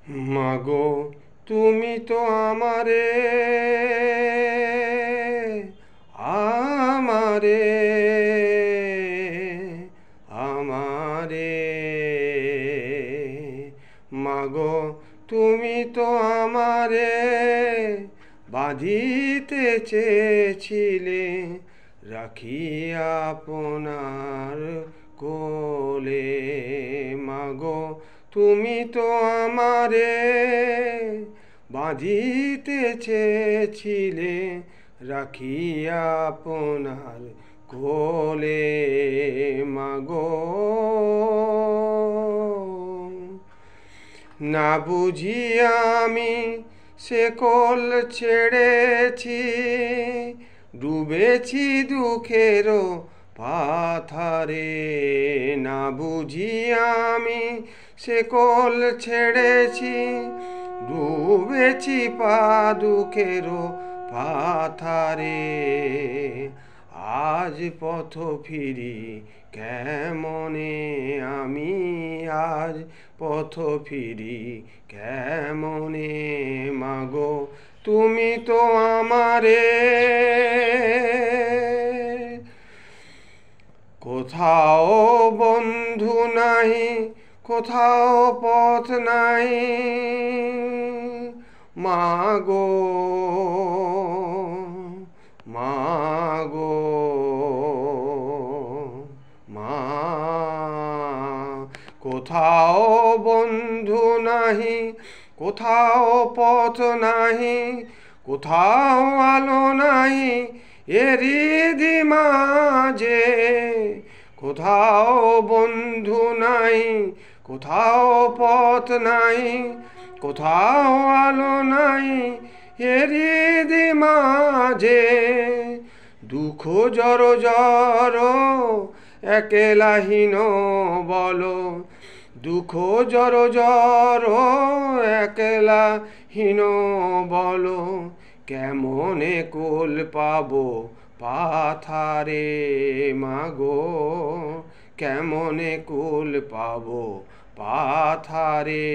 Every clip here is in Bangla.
মাগো তুমি তো আমারে আমারে আমারে মাগো তুমি তো আমারে বাঁধিতে চেয়েছিলে রাখিয়া আপনার কোলে। মাগো তুমি তো আমারে বাঁধিতে চেয়েছিলে রাখিয়া আপনার কোলে। মাগো না বুঝিয়া আমি সে কোল ছেড়েছি, ডুবেছি দুঃখের পাথারে। না বুঝিয়া আমি সে কোল ছেড়েছি, ডুবেছি পা দুঃখের পাথারে। আজ পথ ফিরি কেমনে আমি, আজ পথ ফিরি কেমনে। মাগো তুমি তো আমারে কোথাও বন্ধু নাই, কোথাও পথ নাই। মাগো মাগো মা, কোথাও বন্ধু নাহি, কোথাও পথ নাহি, কোথাও আলো নাহি এরি মাঝে। কোথাও বন্ধু নাই, কোথাও পথ নাই, কোথাও আলো নাই এরি মাঝে। দুঃখ জড় জড় একেলাহীন বলো, দুঃখ জড় জড় একেলাহীন বলো। কেমনে কোল পাবো পাথারে। মাগো কেমনে কোল পাবো পাথারে।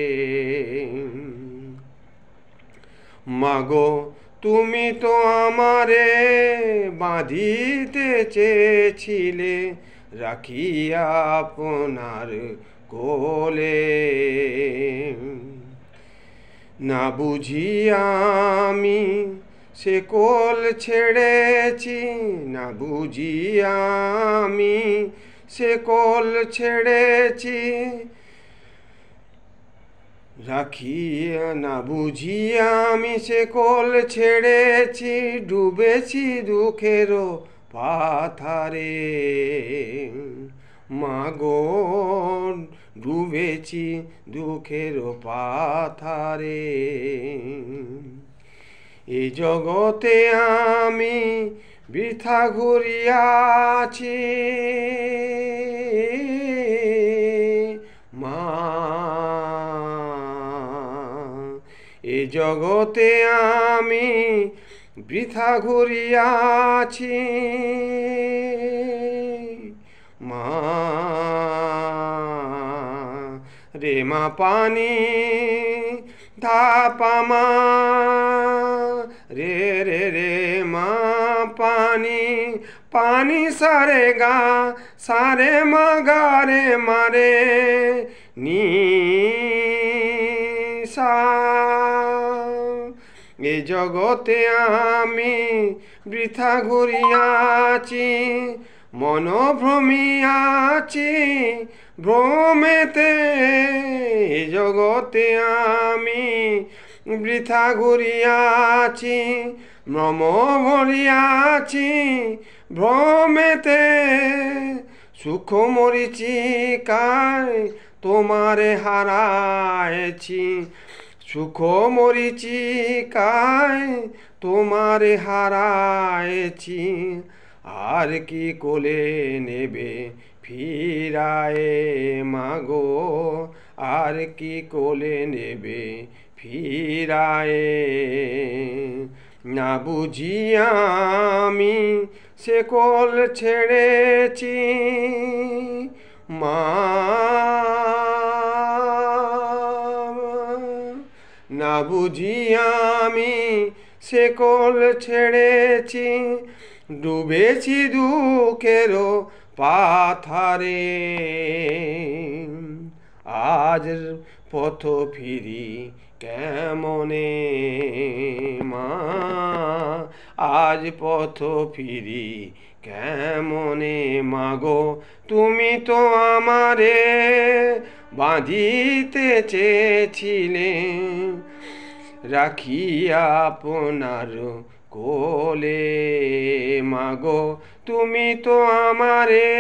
মাগো তুমি তো আমারে বাঁধিতে চেয়েছিলে রাখিয়া আপনার কোলে। না বুঝিয়া আমি সে কোল ছেড়েছি, না বুঝিয়া আমি সে কোল ছেড়েছি রাখিয়া। না বুঝিয়া আমি সে কোল ছেড়েছি, ডুবেছি দুঃখের পাথারে। মাগো ডুবেছি দুঃখের পাথারে। এই জগতে আমি বৃথা ঘুরিয়াছি, মা এই জগতে আমি বৃথা ঘুরিয়াছি। মা রে মা পানি ধাপা মা, রে রে রে মা পানি, পানি সারে গা সারে মা গা রে মারে নি সা। এ জগতে আমি বৃথা ঘুরিয়াছি, মন ভ্রমিয়াছি ভ্রমেতে। এ জগতে আমি বৃথা ঘুরিয়াছি, মম ভরিয়াছি ভ্রমেতে। সুখ মরিচিকায় তোমারে হারায়েছি, সুখ মরিচিকায় তোমারে হারায়েছি। আর কি কোলে নেবে ফিরায়ে। মাগো আর কি কোলে নেবে ফিরায়ে। না বুঝিয়া আমি সে কোল ছেড়েছি, মা। না বুঝিয়া আমি শেকল ছেড়েছি, ডুবেছি দুঃখেরও পাথারে। আজ পথ ফিরি কেমনে মা, আজ পথ ফিরি কেমনে মাগো, তুমি তো আমারে বাঁধিতে চেয়েছিলে, রাখিয়া আপনার কোলে মাগো, তুমি তো আমারে